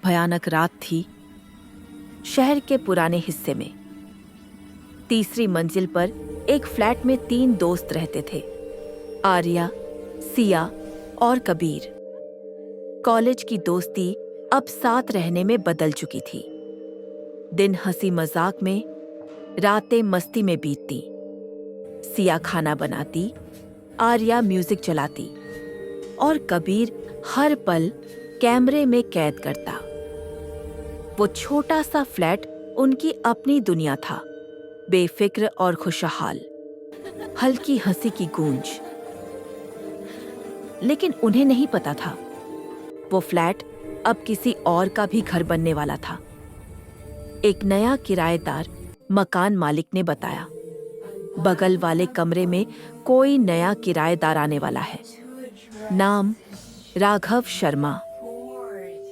भयानक रात थी शहर के पुराने हिस्से में। तीसरी मंजिल पर एक फ्लैट में 3 दोस्त रहते थे, आर्या, सिया और कबीर। कॉलेज की दोस्ती अब साथ रहने में बदल चुकी थी। दिन हंसी मजाक में, रातें मस्ती में बीतती। सिया खाना बनाती, आर्या म्यूजिक चलाती और कबीर हर पल कैमरे में कैद करता। वो छोटा सा फ्लैट उनकी अपनी दुनिया था, बेफिक्र और खुशहाल, हल्की हंसी की गूंज। लेकिन उन्हें नहीं पता था वो फ्लैट अब किसी और का भी घर बनने वाला था। एक नया किराएदार मकान मालिक ने बताया, बगल वाले कमरे में कोई नया किराएदार आने वाला है। नाम राघव शर्मा।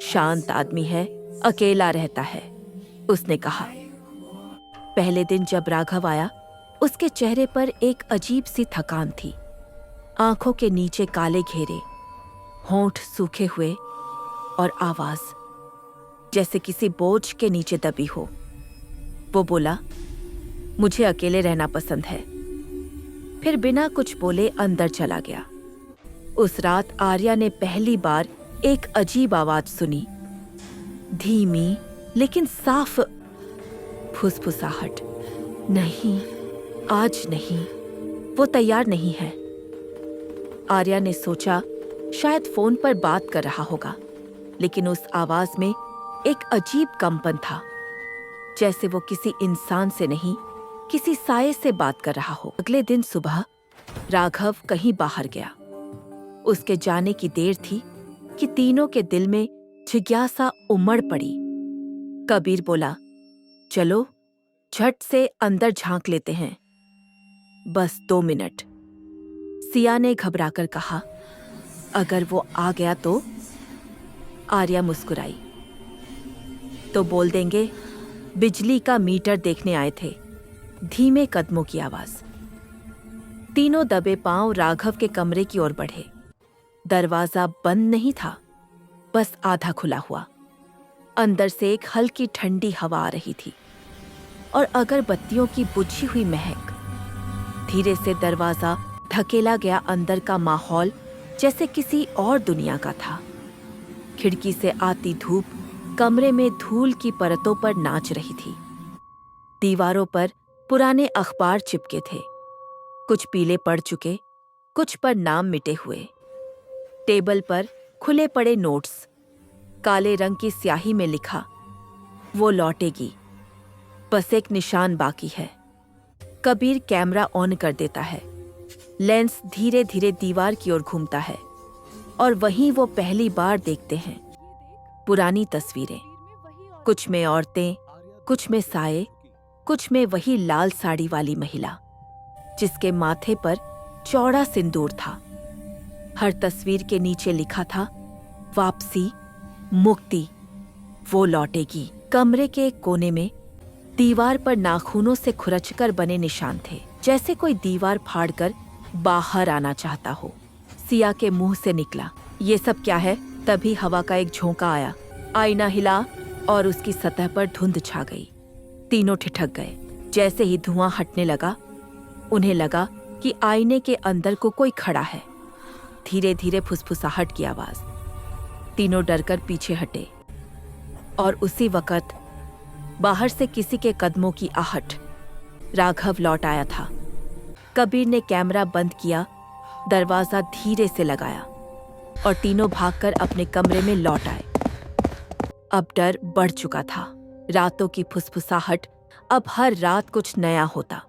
शांत आदमी है, अकेला रहता है, उसने कहा। पहले दिन जब राघव आया, उसके चेहरे पर एक अजीब सी थकान थी। आंखों के नीचे काले घेरे, होंठ सूखे हुए और आवाज जैसे किसी बोझ के नीचे दबी हो। वो बोला, मुझे अकेले रहना पसंद है। फिर बिना कुछ बोले अंदर चला गया। उस रात आर्या ने पहली बार एक अजीब आवाज सुनी, धीमी लेकिन साफ फुसफुसाहट। नहीं, आज नहीं, वो तैयार नहीं है। आर्या ने सोचा शायद फोन पर बात कर रहा होगा, लेकिन उस आवाज में एक अजीब कंपन था, जैसे वो किसी इंसान से नहीं, किसी साये से बात कर रहा हो। अगले दिन सुबह राघव कहीं बाहर गया। उसके जाने की देर थी कि तीनों के दिल में जिज्ञासा उमड़ पड़ी। कबीर बोला, चलो झट से अंदर झांक लेते हैं, बस 2 मिनट। सिया ने घबराकर कहा, अगर वो आ गया तो? आर्या मुस्कुराई, तो बोल देंगे बिजली का मीटर देखने आए थे। धीमे कदमों की आवाज। तीनों दबे पांव राघव के कमरे की ओर बढ़े। दरवाजा बंद नहीं था, बस आधा खुला हुआ। अंदर से एक हल्की ठंडी हवा आ रही थी और अगरबत्तियों की बुझी हुई महक। धीरे से दरवाजा धकेला गया। अंदर का माहौल जैसे किसी और दुनिया का था। खिड़की से आती धूप कमरे में धूल की परतों पर नाच रही थी। दीवारों पर पुराने अखबार चिपके थे, कुछ पीले पड़ चुके, कुछ पर नाम मिटे हुए। टेबल पर खुले पड़े नोट्स, काले रंग की स्याही में लिखा, वो लौटेगी, बस एक निशान बाकी है। कबीर कैमरा ऑन कर देता है। लेंस धीरे धीरे दीवार की ओर घूमता है और वहीं वो पहली बार देखते हैं पुरानी तस्वीरें। कुछ में औरतें, कुछ में साये, कुछ में वही लाल साड़ी वाली महिला जिसके माथे पर चौड़ा सिंदूर था। हर तस्वीर के नीचे लिखा था, वापसी, मुक्ति, वो लौटेगी। कमरे के एक कोने में दीवार पर नाखूनों से खुरचकर बने निशान थे, जैसे कोई दीवार फाड़कर बाहर आना चाहता हो। सिया के मुंह से निकला, ये सब क्या है? तभी हवा का एक झोंका आया, आईना हिला और उसकी सतह पर धुंध छा गई। तीनों ठिठक गए। जैसे ही धुआं हटने लगा, उन्हें लगा कि आईने के अंदर को कोई खड़ा है। धीरे धीरे फुसफुसाहट की आवाज। तीनों डरकर पीछे हटे और उसी वक्त बाहर से किसी के कदमों की आहट। राघव लौट आया था। कबीर ने कैमरा बंद किया, दरवाजा धीरे से लगाया और तीनों भागकर अपने कमरे में लौट आए। अब डर बढ़ चुका था। रातों की फुसफुसाहट, अब हर रात कुछ नया होता।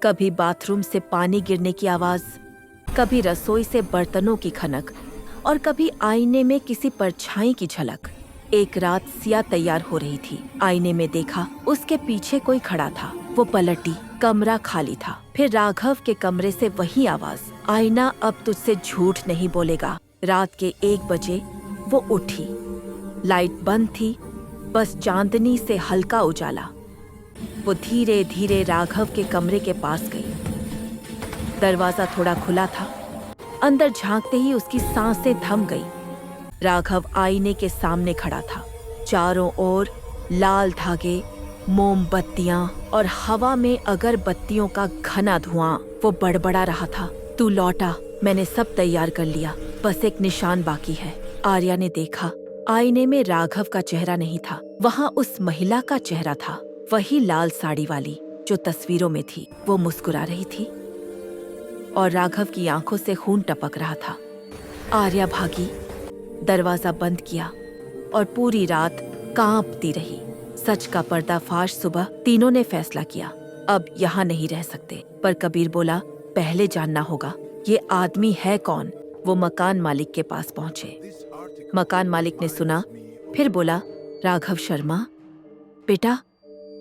कभी बाथरूम से पानी गिरने की आवाज, कभी रसोई से बर्तनों की खनक और कभी आईने में किसी परछाई की झलक। एक रात सिया तैयार हो रही थी। आईने में देखा, उसके पीछे कोई खड़ा था। वो पलटी, कमरा खाली था। फिर राघव के कमरे से वही आवाज, आईना अब तुझसे झूठ नहीं बोलेगा। रात के 1 बजे वो उठी। लाइट बंद थी, बस चांदनी से हल्का उजाला। वो धीरे धीरे राघव के कमरे के पास गई। दरवाजा थोड़ा खुला था। अंदर झांकते ही उसकी सांसें थम गई। राघव आईने के सामने खड़ा था। चारों ओर लाल धागे, मोमबत्तियां और हवा में अगरबत्तियों का घना धुआं। वो बड़बड़ा रहा था, तू लौटा, मैंने सब तैयार कर लिया, बस एक निशान बाकी है। आर्या ने देखा, आईने में राघव का चेहरा नहीं था, वहाँ उस महिला का चेहरा था, वही लाल साड़ी वाली जो तस्वीरों में थी। वो मुस्कुरा रही थी और राघव की आंखों से खून टपक रहा था। आर्या भागी, दरवाजा बंद किया और पूरी रात कांपती रही। सच का पर्दाफाश सुबह तीनों ने फैसला किया, अब यहाँ नहीं रह सकते। पर कबीर बोला, पहले जानना होगा ये आदमी है कौन। वो मकान मालिक के पास पहुंचे। मकान मालिक ने सुना, फिर बोला, राघव शर्मा बेटा,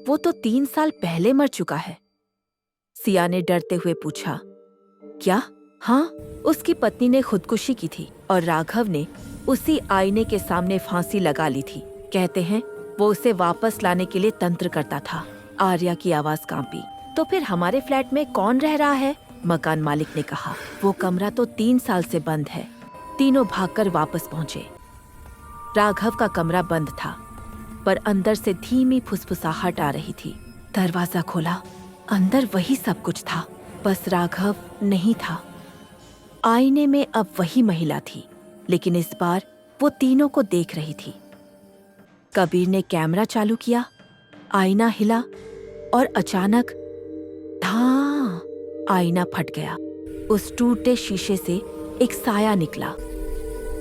वो तो 3 साल पहले मर चुका है। सिया ने डरते हुए पूछा, क्या? हाँ, उसकी पत्नी ने खुदकुशी की थी और राघव ने उसी आईने के सामने फांसी लगा ली थी। कहते हैं वो उसे वापस लाने के लिए तंत्र करता था। आर्या की आवाज कांपी। तो फिर हमारे फ्लैट में कौन रह रहा है? मकान मालिक ने कहा, वो कमरा तो 3 साल से बंद है। तीनों भागकर वापस पहुंचे। राघव का कमरा बंद था, पर अंदर से धीमी फुसफुसाहट आ रही थी। दरवाजा खोला, अंदर वही सब कुछ था, बस राघव नहीं था। आईने में अब वही महिला थी, लेकिन इस बार वो तीनों को देख रही थी। कबीर ने कैमरा चालू किया, आईना हिला और अचानक धां, आईना फट गया। उस टूटे शीशे से एक साया निकला,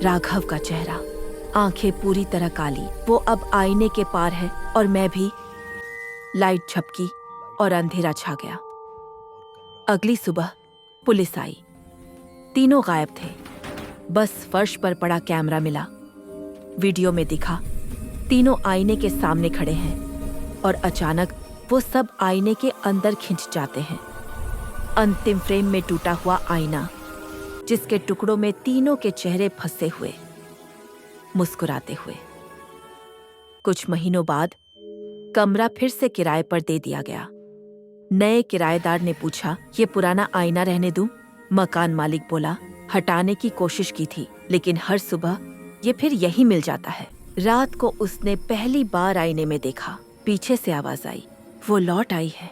राघव का चेहरा, आंखें पूरी तरह काली। वो अब आईने के पार है और मैं भी। लाइट झपकी और अंधेरा छा गया। अगली सुबह पुलिस आई। तीनों गायब थे, बस फर्श पर पड़ा कैमरा मिला। वीडियो में दिखा, तीनों आईने के सामने खड़े हैं और अचानक वो सब आईने के अंदर खिंच जाते हैं। अंतिम फ्रेम में टूटा हुआ आईना, जिसके टुकड़ों में तीनों के चेहरे फंसे हुए, मुस्कुराते हुए। कुछ महीनों बाद कमरा फिर से किराए पर दे दिया गया। नए किराएदार ने पूछा, ये पुराना आईना रहने दूं? मकान मालिक बोला, हटाने की कोशिश की थी, लेकिन हर सुबह ये फिर यही मिल जाता है। रात को उसने पहली बार आईने में देखा। पीछे से आवाज आई, वो लौट आई है।